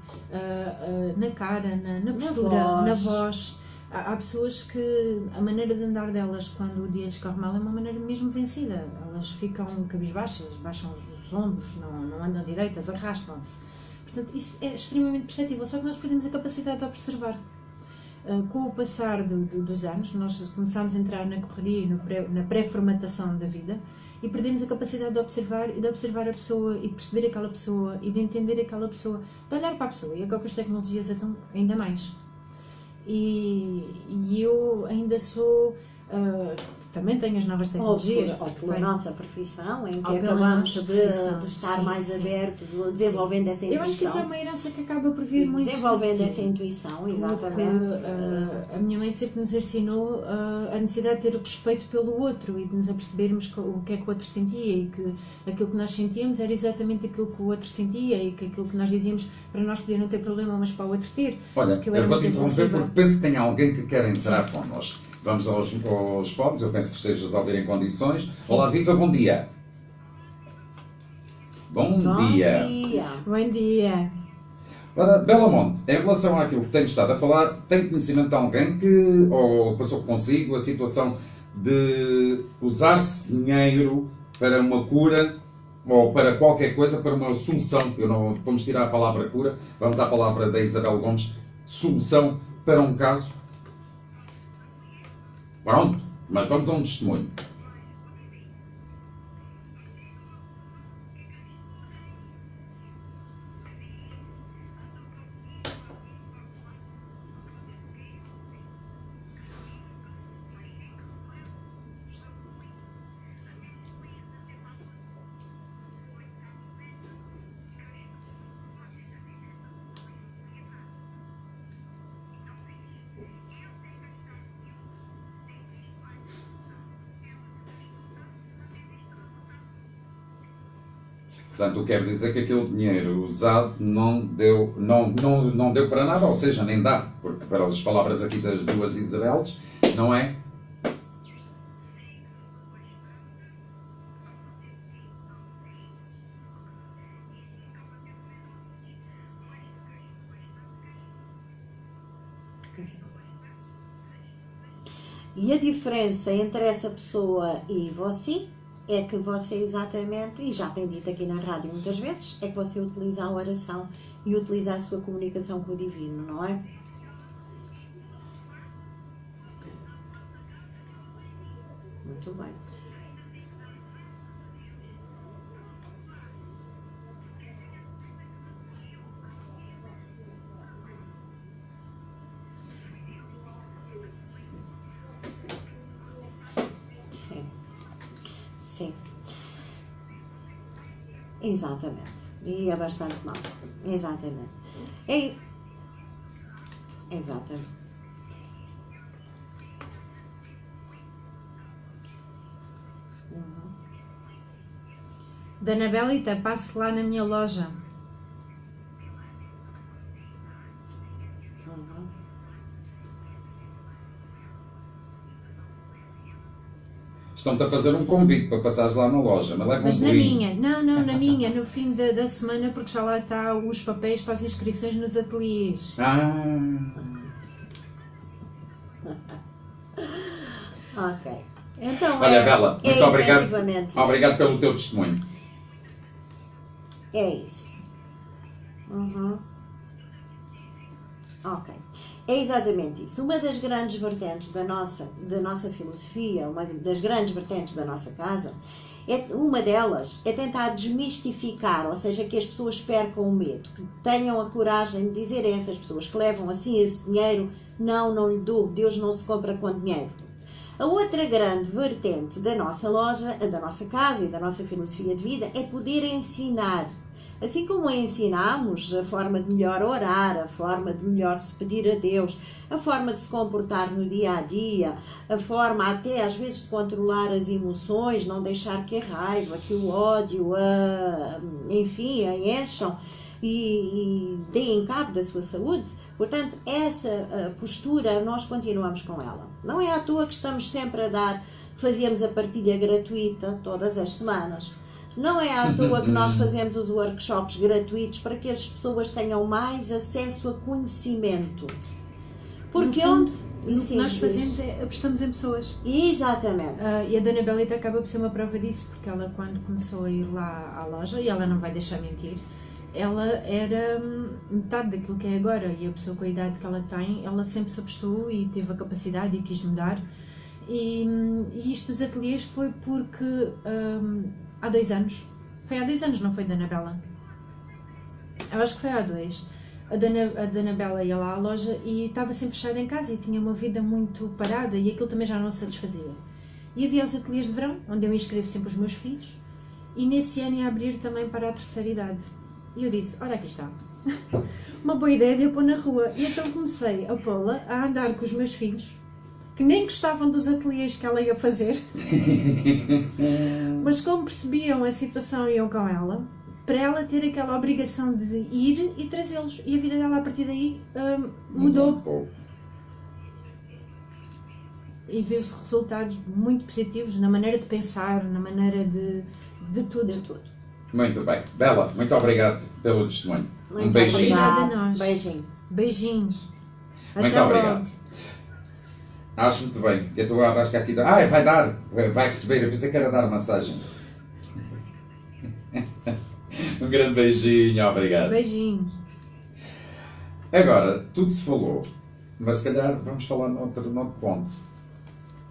Na cara, na postura, na voz. Há pessoas que a maneira de andar delas quando o dia lhes corre mal é uma maneira mesmo vencida. Elas ficam cabisbaixas, baixam os ombros, não andam direitas, arrastam-se. Portanto, isso é extremamente perceptível, só que nós perdemos a capacidade de observar. Com o passar dos anos, nós começámos a entrar na correria e na pré-formatação da vida e perdemos a capacidade de observar e de observar a pessoa e de perceber aquela pessoa e de entender aquela pessoa, de olhar para a pessoa. E agora com as tecnologias então ainda mais. E eu ainda sou... também tenho as novas tecnologias. Ou pela nossa profissão, em que acabamos de estar mais abertos, desenvolvendo essa intuição. Eu acho que isso é uma herança que acaba por vir muito. Desenvolvendo essa intuição, exatamente. A minha mãe sempre nos ensinou a necessidade de ter o respeito pelo outro e de nos apercebermos o que é que o outro sentia e que aquilo que nós sentíamos era exatamente aquilo que o outro sentia e que aquilo que nós dizíamos para nós podia não ter problema, mas para o outro ter. Olha, eu vou-te interromper porque penso que tem alguém que quer entrar connosco. Vamos aos fones, eu penso que estejas a ouvir em condições. Sim. Olá, viva, bom dia. Bom dia. Bom dia. Ora, Belamonte, em relação àquilo que tenho estado a falar, tem conhecimento de alguém que, ou passou consigo, a situação de usar-se dinheiro para uma cura ou para qualquer coisa, para uma solução. Vamos tirar a palavra cura, vamos à palavra da Isabel Gomes, solução para um caso. Pronto, mas vamos a um testemunho. Portanto, quer dizer que aquele dinheiro usado não deu para nada, ou seja, nem dá, porque para as palavras aqui das duas Isabeles, não é? E a diferença entre essa pessoa e você é que você exatamente, e já tem dito aqui na rádio muitas vezes, é que você utiliza a oração e utiliza a sua comunicação com o divino, não é? Muito bem. Sim. Exatamente. E é bastante mal. Exatamente. Exatamente. Dona Belita, passe lá na minha loja. Estão-te a fazer um convite para passares lá na loja, mas leva um Mas na bolinho. minha, não, na minha, no fim da semana, porque já lá está os papéis para as inscrições nos ateliês. Ok. Então, olha, Bela, muito obrigado. Obrigado pelo teu testemunho. É isso. Ok. É exatamente isso. Uma das grandes vertentes da nossa filosofia, uma das grandes vertentes da nossa casa, uma delas é tentar desmistificar, ou seja, que as pessoas percam o medo, que tenham a coragem de dizer a essas pessoas que levam assim esse dinheiro, não lhe dou, Deus não se compra com dinheiro. A outra grande vertente da nossa loja, da nossa casa e da nossa filosofia de vida é poder ensinar. Assim como ensinamos a forma de melhor orar, a forma de melhor se pedir a Deus, a forma de se comportar no dia a dia, a forma até às vezes de controlar as emoções, não deixar que a raiva, que o ódio, enfim, a encham e deem cabo da sua saúde. Portanto, essa postura nós continuamos com ela. Não é à toa que estamos sempre a dar, fazíamos a partilha gratuita todas as semanas. Não é à toa que nós fazemos os workshops gratuitos para que as pessoas tenham mais acesso a conhecimento. Porque onde nós fazemos é apostamos em pessoas. Exatamente. E a Dona Belita acaba por ser uma prova disso, porque ela, quando começou a ir lá à loja, e ela não vai deixar mentir, ela era metade daquilo que é agora, e a pessoa com a idade que ela tem, ela sempre se apostou e teve a capacidade e quis mudar. E isto dos ateliês foi porque há 2 anos, foi há 2 anos, não foi, Dona Bela? Eu acho que foi há 2. A Dona Bela ia lá à loja e estava sempre fechada em casa e tinha uma vida muito parada e aquilo também já não satisfazia. E havia os ateliês de verão, onde eu inscrevo sempre os meus filhos, e nesse ano ia abrir também para a terceira idade. E eu disse, ora, aqui está, uma boa ideia de eu pôr na rua. E então comecei a pô-la a andar com os meus filhos, que nem gostavam dos ateliês que ela ia fazer, mas como percebiam a situação iam com ela, para ela ter aquela obrigação de ir e trazê-los. E a vida dela a partir daí mudou. E viu-se resultados muito positivos na maneira de pensar, na maneira de tudo. Muito bem. Bela, muito obrigado pelo testemunho. Muito beijinho. Obrigada a nós. Beijinhos. Muito obrigado. Acho muito bem. Eu estou a arrascar aqui. Vai receber. Eu pensei que era dar massagem. Um grande beijinho. Obrigado. Beijinhos. Agora, tudo se falou, mas se calhar vamos falar noutro ponto.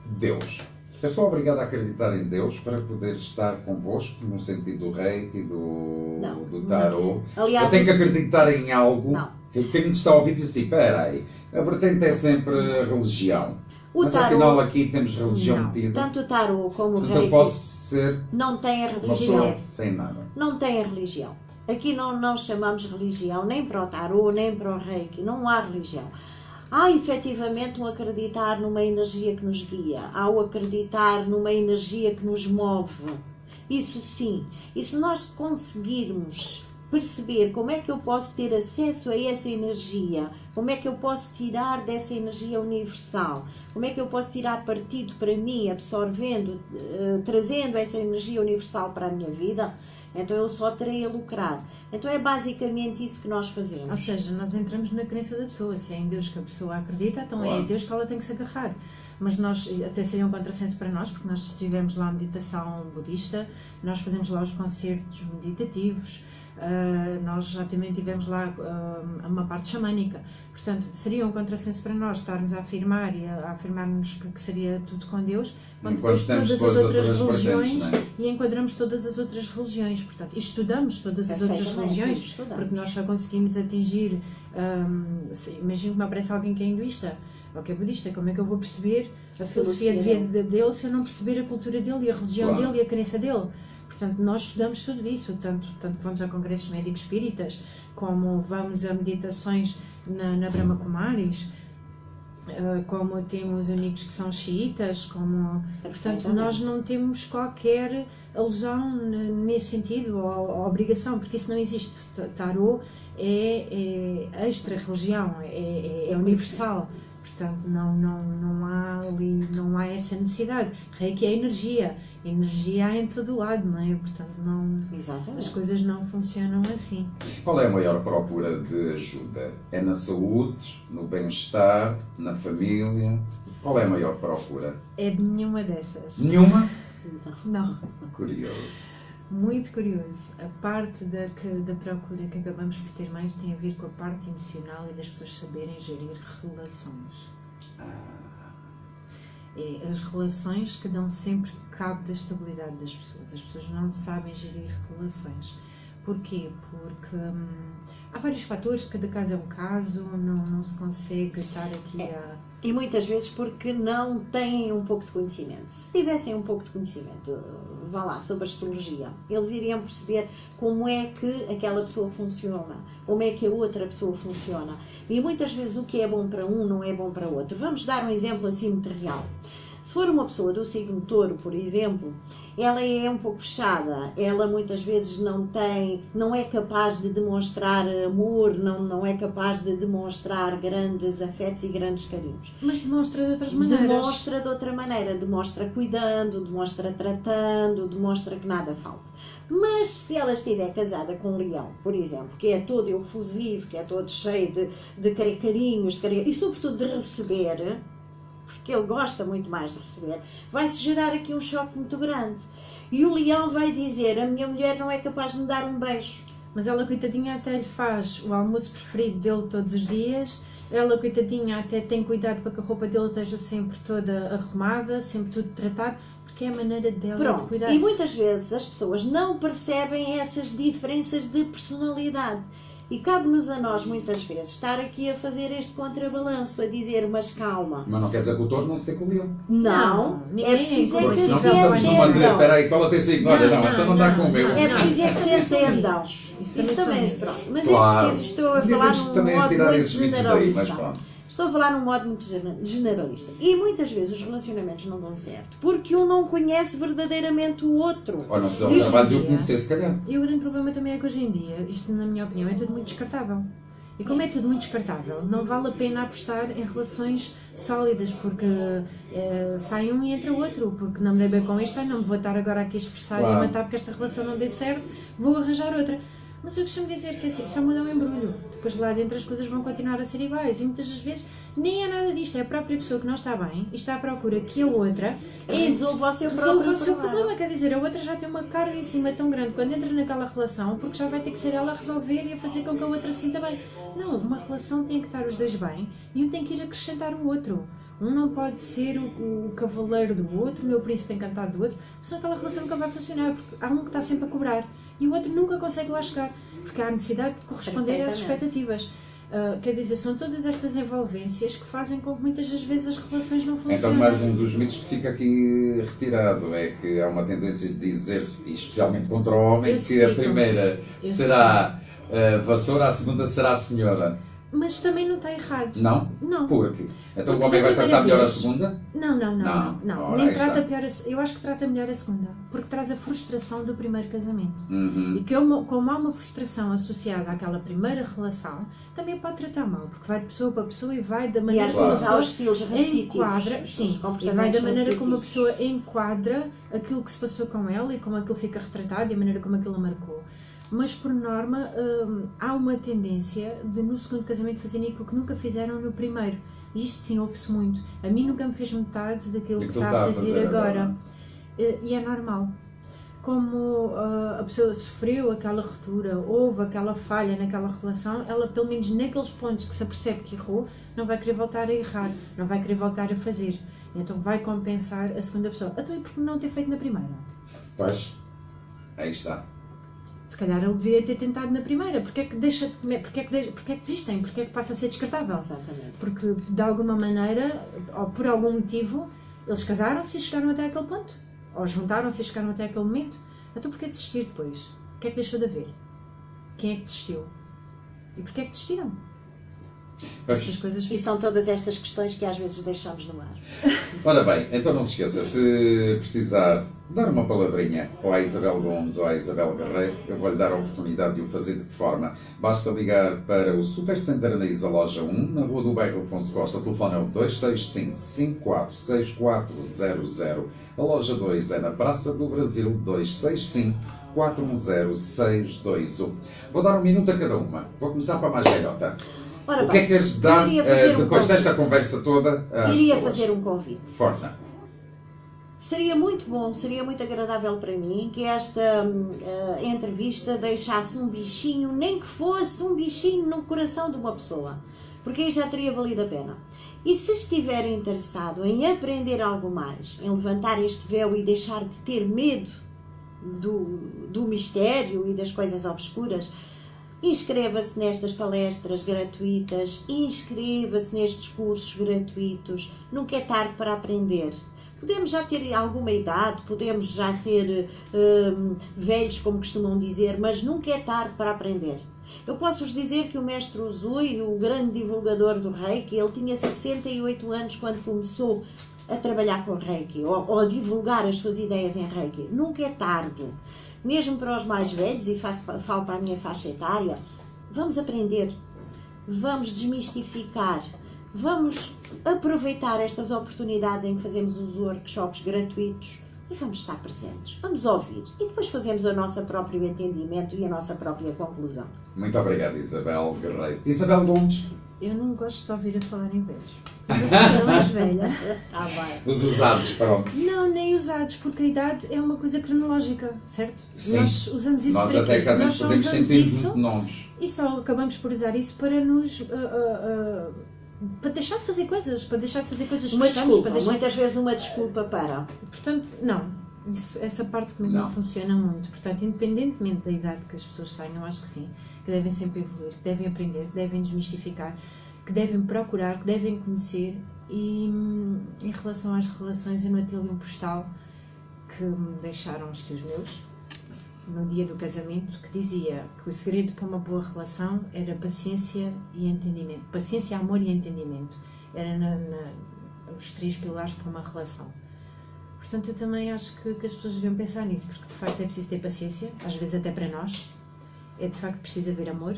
Deus. Eu sou obrigado a acreditar em Deus para poder estar convosco, no sentido do reiki, do tarot. Aliás, eu tenho que acreditar em algo. Não. Quem me está a ouvir diz assim, espera aí, a vertente é sempre a religião. Mas tarot, afinal aqui temos religião não. metida. Tanto o tarot como o Então reiki eu posso ser não tem a uma religião. pessoa sem nada. Não tem a religião. Aqui não chamamos religião nem para o tarot, nem para o reiki. Não há religião. Há efetivamente um acreditar numa energia que nos guia. Há o acreditar numa energia que nos move. Isso sim. E se nós conseguirmos perceber como é que eu posso ter acesso a essa energia, como é que eu posso tirar dessa energia universal, como é que eu posso tirar partido para mim, absorvendo, trazendo essa energia universal para a minha vida, então eu só terei a lucrar. Então é basicamente isso que nós fazemos. Ou seja, nós entramos na crença da pessoa. Se é em Deus que a pessoa acredita, então é em Deus que ela tem que se agarrar. Mas nós, até seria um contrassenso para nós, porque nós tivemos lá a meditação budista, nós fazemos lá os concertos meditativos, nós já também tivemos lá uma parte xamânica. Portanto, seria um contrassenso para nós estarmos a afirmar e a afirmar-nos que seria tudo com Deus, quando depois todas as outras religiões, e enquadramos todas as outras religiões, portanto, e estudamos todas as outras religiões, porque nós só conseguimos atingir, imagino que me aparece alguém que é hinduísta, ou que é budista, como é que eu vou perceber a filosofia de vida dele se eu não perceber a cultura dele e a religião dele e a crença dele? Portanto, nós estudamos tudo isso, tanto que vamos a congressos médicos espíritas, como vamos a meditações na Brahma Kumaris, como temos amigos que são xiitas, portanto, nós não temos qualquer alusão nesse sentido, ou obrigação, porque isso não existe. Tarot é extra-religião, é universal. Portanto, não há essa necessidade. Reiki é energia há em todo lado, não é? Portanto, as coisas não funcionam assim. Qual é a maior procura de ajuda? É na saúde, no bem-estar, na família? Qual é a maior procura? É de nenhuma dessas. Nenhuma? Não. Curioso. Muito curioso. A parte da procura que acabamos por ter mais tem a ver com a parte emocional e das pessoas saberem gerir relações. É as relações que dão sempre cabo da estabilidade das pessoas. As pessoas não sabem gerir relações. Porquê? Porque há vários fatores, cada caso é um caso, não se consegue estar aqui E muitas vezes porque não têm um pouco de conhecimento. Se tivessem um pouco de conhecimento, vá lá, sobre astrologia, eles iriam perceber como é que aquela pessoa funciona, como é que a outra pessoa funciona. E muitas vezes o que é bom para um não é bom para outro. Vamos dar um exemplo assim muito real. Se for uma pessoa do signo Touro, por exemplo, ela é um pouco fechada, ela muitas vezes não é capaz de demonstrar amor, não é capaz de demonstrar grandes afetos e grandes carinhos. Mas demonstra de outras maneiras. Demonstra de outra maneira, demonstra cuidando, demonstra tratando, demonstra que nada falta. Mas se ela estiver casada com um leão, por exemplo, que é todo efusivo, que é todo cheio de carinhos, e sobretudo de receber, porque ele gosta muito mais de receber, vai-se gerar aqui um choque muito grande. E o leão vai dizer, a minha mulher não é capaz de me dar um beijo. Mas ela, coitadinha, até lhe faz o almoço preferido dele todos os dias, ela, coitadinha, até tem cuidado para que a roupa dele esteja sempre toda arrumada, sempre tudo tratado, porque é a maneira dela de cuidar. E muitas vezes as pessoas não percebem essas diferenças de personalidade. E cabe-nos a nós, muitas vezes, estar aqui a fazer este contrabalanço, a dizer, mas calma. Mas não quer dizer que o Touro não se tem com o leão. Não, é preciso é que se entendam. Espera aí, qual é o signo? Olha, então não dá com o meu. É preciso é que se entendam. Isso também se pronto. Mas claro. É preciso, estou a falar num modo muito generalista. Estou a falar num modo muito generalista. E muitas vezes os relacionamentos não dão certo, porque um não conhece verdadeiramente o outro. Ou não se dá o trabalho de o conhecer, se calhar. E o grande problema também é que hoje em dia, isto na minha opinião, é tudo muito descartável. E como é tudo muito descartável, não vale a pena apostar em relações sólidas, porque sai um e entra o outro, porque não me dei bem com isto, não me vou estar agora aqui a esforçar e a matar porque esta relação não deu certo, vou arranjar outra. Mas eu costumo dizer que assim, só muda o embrulho, depois lá dentro as coisas vão continuar a ser iguais, e muitas das vezes nem é nada disto, é a própria pessoa que não está bem e está à procura que a outra resolva o seu problema. Quer dizer, a outra já tem uma carga em cima tão grande quando entra naquela relação, porque já vai ter que ser ela a resolver e a fazer com que a outra se sinta bem. Não, uma relação tem que estar os dois bem e um tem que ir acrescentar o outro. Um não pode ser o cavaleiro do outro, o meu príncipe encantado do outro, senão aquela relação nunca vai funcionar, porque há um que está sempre a cobrar e o outro nunca consegue lá chegar, porque há a necessidade de corresponder às expectativas. Quer dizer, são todas estas envolvências que fazem com que muitas das vezes as relações não funcionem. Então, mais um dos mitos que fica aqui retirado é que há uma tendência de dizer-se, especialmente contra o homem, que a primeira será a vassoura, a segunda será a senhora. Mas também não está errado. Não? Não. Por quê? Então Porque o homem vai da tratar primeira melhor a vez- segunda? Não. Ora, Nem aí trata está. pior eu acho que trata melhor a segunda. Porque traz a frustração do primeiro casamento. Uhum. E que como há uma frustração associada àquela primeira relação, também pode tratar mal. Porque vai de pessoa para pessoa e vai da E maneira às como a vezes há pessoa os estilos repetitivos. enquadra, os sim, e vai comportamentos da maneira como a repetitivos. pessoa enquadra aquilo que se passou com ela e como aquilo fica retratado e a maneira como aquilo a marcou. Mas por norma há uma tendência de no segundo casamento fazerem aquilo que nunca fizeram no primeiro. E isto sim ouve-se muito. A mim nunca me fez metade daquilo que está a fazer agora. E é normal. Como a pessoa sofreu aquela ruptura, houve aquela falha naquela relação, ela pelo menos naqueles pontos que se apercebe que errou, não vai querer voltar a errar, não vai querer voltar a fazer. Então vai compensar a segunda pessoa. Então e por que não ter feito na primeira? Pois, aí está. Se calhar ele deveria ter tentado na primeira. Porquê é que desistem? Porquê é que passa a ser descartável? Exatamente. Porque de alguma maneira, ou por algum motivo, eles casaram-se e chegaram até aquele ponto. Ou juntaram-se e chegaram até aquele momento. Então porquê desistir depois? O que é que deixou de haver? Quem é que desistiu? E porquê é que desistiram? Estas coisas E são todas estas questões que às vezes deixamos no ar. Ora bem, então não se esqueça, se precisar dar uma palavrinha ou à Isabel Gomes ou à Isabel Guerreiro, eu vou-lhe dar a oportunidade de o fazer de que forma? Basta ligar para o Super Center Anaísa Loja 1, na Rua do Bairro Afonso Costa, o telefone é o 265-546400. A Loja 2 é na Praça do Brasil, 265-410621. Vou dar um minuto a cada uma. Vou começar para a mais velhota. Ora O que é bem, que queres dar iria fazer um depois desta convite. conversa toda? às Iria pessoas? fazer um convite. Força. Seria muito bom, seria muito agradável para mim que esta entrevista deixasse um bichinho, nem que fosse um bichinho no coração de uma pessoa, porque aí já teria valido a pena. E se estiver interessado em aprender algo mais, em levantar este véu e deixar de ter medo do mistério e das coisas obscuras, inscreva-se nestas palestras gratuitas, inscreva-se nestes cursos gratuitos. Nunca é tarde para aprender. Podemos já ter alguma idade, podemos já ser velhos, como costumam dizer, mas nunca é tarde para aprender. Eu posso-vos dizer que o mestre Usui, o grande divulgador do Reiki, ele tinha 68 anos quando começou a trabalhar com Reiki, ou a divulgar as suas ideias em Reiki. Nunca é tarde. Mesmo para os mais velhos, e falo para a minha faixa etária, vamos aprender, vamos desmistificar, vamos aproveitar estas oportunidades em que fazemos os workshops gratuitos e vamos estar presentes, vamos ouvir e depois fazemos o nosso próprio entendimento e a nossa própria conclusão. Muito obrigado, Isabel Guerreiro. Isabel Gomes. Eu não gosto de ouvir a falar em velhos. Eu mais velha. Tá bem. Os usados, pronto. Não, nem usados, porque a idade é uma coisa cronológica, certo? Sim. Nós usamos isso Nós para até quê? cada Nós vez só podemos usamos sentir isso muito nomes. e só acabamos por usar isso para nos... para deixar de fazer coisas, que Uma gostamos, desculpa, para deixar... muitas vezes uma desculpa para... Portanto, não. Essa parte comigo não funciona muito. Portanto, independentemente da idade que as pessoas tenham, acho que sim, que devem sempre evoluir, que devem aprender, que devem desmistificar, que devem procurar, que devem conhecer. E em relação às relações, eu não tenho ali um postal que me deixaram, acho que os meus, no dia do casamento, que dizia que o segredo para uma boa relação era paciência e entendimento. Paciência, amor e entendimento. Era os 3 pilares para uma relação. Portanto, eu também acho que as pessoas deviam pensar nisso, porque de facto é preciso ter paciência, às vezes até para nós. É de facto preciso haver amor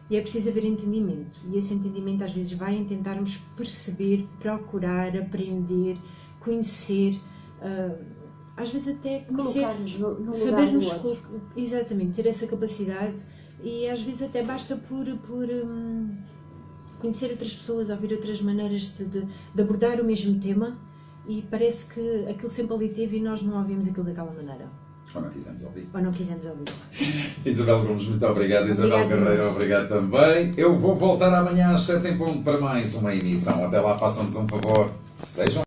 e é preciso haver entendimento. E esse entendimento às vezes vai em tentarmos perceber, procurar, aprender, conhecer, às vezes até conhecer, colocar-nos no lugar saber-nos, do outro. exatamente, ter essa capacidade. E às vezes até basta por conhecer outras pessoas, ouvir outras maneiras de abordar o mesmo tema. E parece que aquilo sempre ali teve e nós não ouvimos aquilo daquela maneira. Ou não quisemos ouvir. Ou não quisemos ouvir. Isabel Gomes, muito obrigado. Isabel Guerreiro, obrigado também. Eu vou voltar amanhã às 7 em ponto para mais uma emissão. Até lá, façam-nos um favor. Sejam